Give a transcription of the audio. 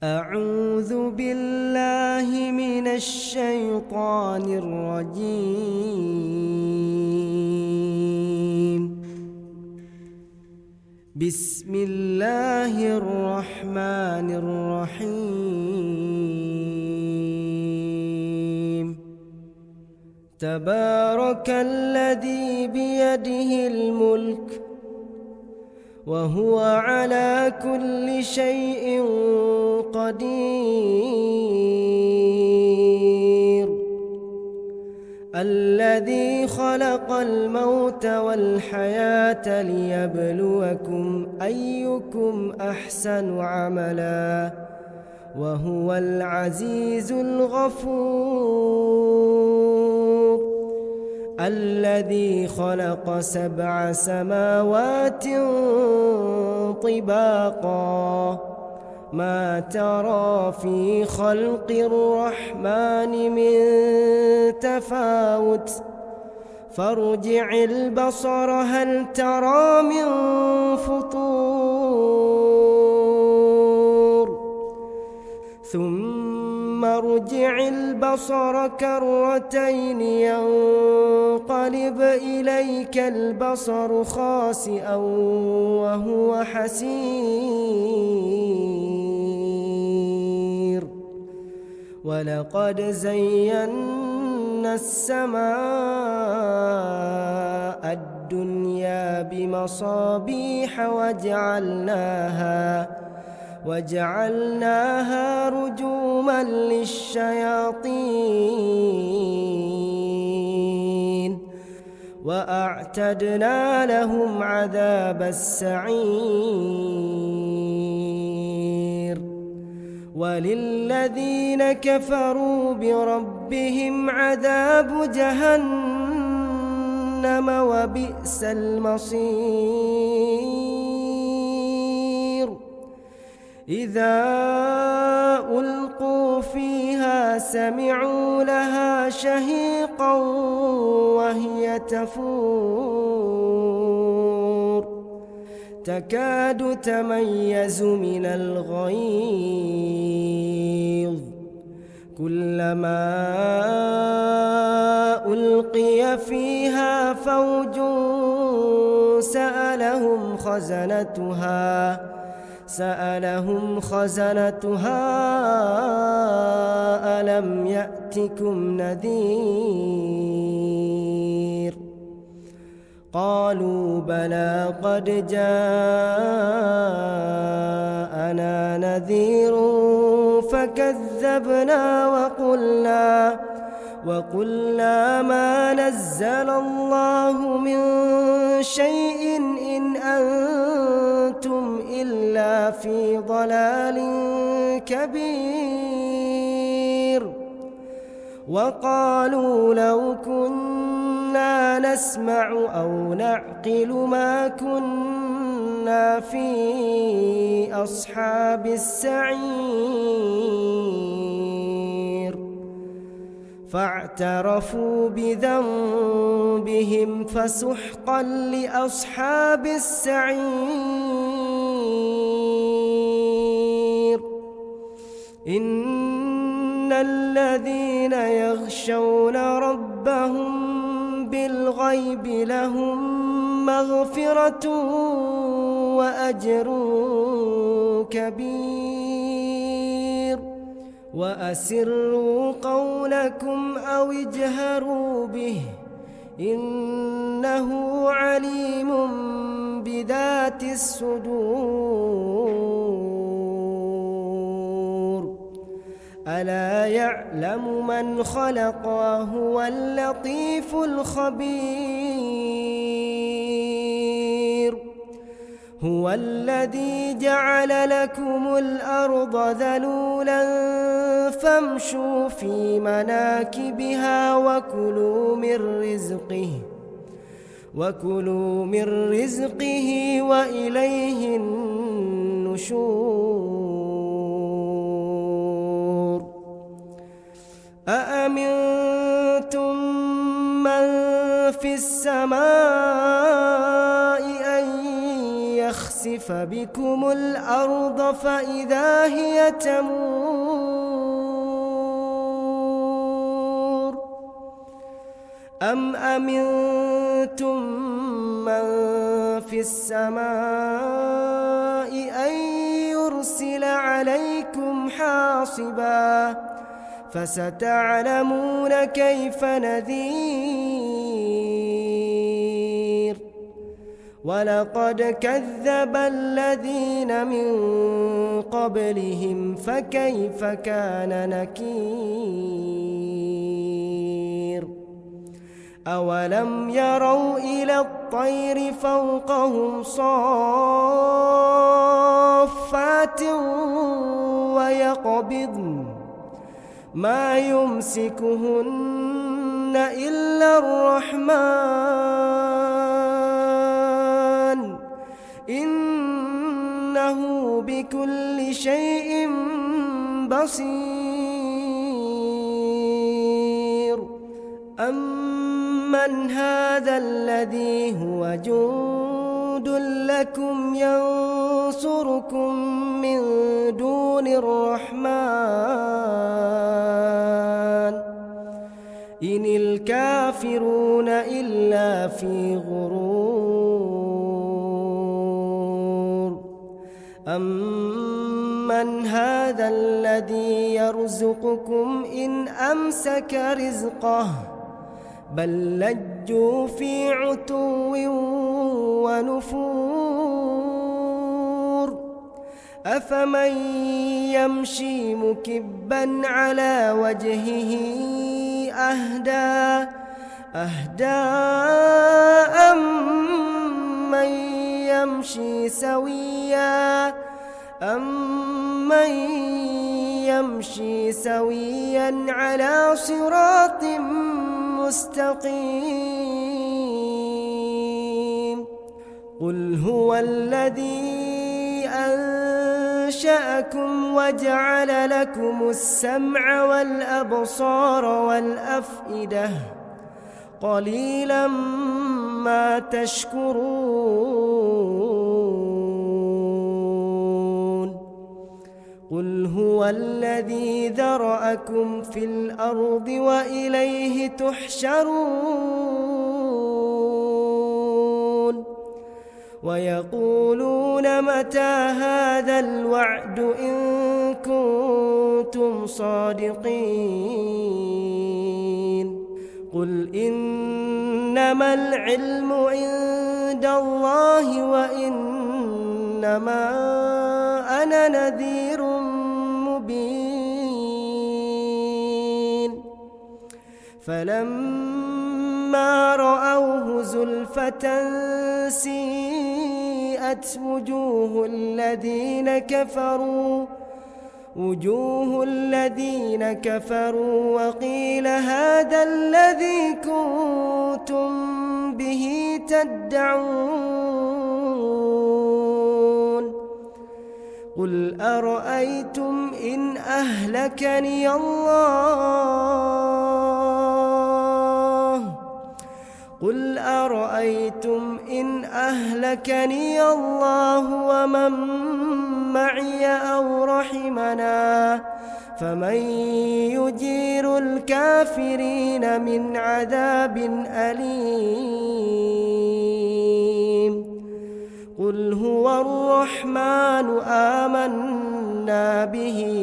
أعوذ بالله من الشيطان الرجيم. بسم الله الرحمن الرحيم. تبارك الذي بيده الملك وهو على كل شيء قدير. الذي خلق الموت والحياة ليبلوكم أيكم أحسن عملا وهو العزيز الغفور. الذي خلق 7 سماوات طباقا ما ترى في خلق الرحمن من تفاوت فارجع البصر هل ترى من فطور ثم ارجع البصر كرتين ينقلب إليك البصر خاسئا وهو حسير. ولقد زينا السماء الدنيا بمصابيح وجعلناها رجوما للشياطين وأعتدنا لهم عذاب السعير. وللذين كفروا بربهم عذاب جهنم وبئس المصير. إذا ألقوا فيها سمعوا لها شهيقا وهي تفور تكاد تميز من الغيظ كلما ألقي فيها فوج سألهم خزنتها ألم يأتكم نذير. قالوا بلى قد جاءنا نذير فكذبنا وقلنا ما نزل الله من شيء إن أنتم إلا في ضلال كبير. وقالوا لو كنا نسمع أو نعقل ما كنا في أصحاب السعير. فاعترفوا بذنبهم فسحقا لأصحاب السعير. إن الذين يخشون ربهم بالغيب لهم مغفرة وأجر كبير. وأسروا قولكم أو اجهروا به إنه عليم بذات الصدور. ألا يعلم من خلق وهو اللطيف الخبير. هو الذي جعل لكم الأرض ذلولا فامشوا في مناكبها وكلوا من رزقه وإليه النشور. أأمنتم من في السماء أن يخسف يخسف بكم الأرض فإذا هي تمور أم أمنتم من في السماء أن يرسل عليكم حاصبا فستعلمون كيف نذير ولقد كذب الذين من قبلهم فكيف كان نكير أولم يروا إلى الطير فوقهم صافات ويقبضن ما يمسكهن إلا الرحمن إنه بكل شيء بصير أمن هذا الذي هو جند لكم ينصركم من دون الرحمن إن الكافرون إلا في غرور أمن هذا الذي يرزقكم إن أمسك رزقه بل لجوا في عتو ونفور أفمن يمشي مكبا على وجهه أهدى أمن يمشي سويا على صراط مستقيم قل هو الذي أنشأكم وجعل لكم السمع والأبصار والأفئدة قليلا ما تشكرون قل هو الذي ذرأكم في الأرض وإليه تحشرون ويقولون متى هذا الوعد إن كنتم صادقين قل إنما العلم عند الله وإنما أنا نذير مبين فلما رأوه زلفة سيئت وجوه الذين كفروا وقيل هذا الذي كنتم به تدعون قل أرأيتم إن أهلكني الله ومن معي أو رحمنا فمن يجير الكافرين من عذاب أليم قل هو الرحمن آمنا به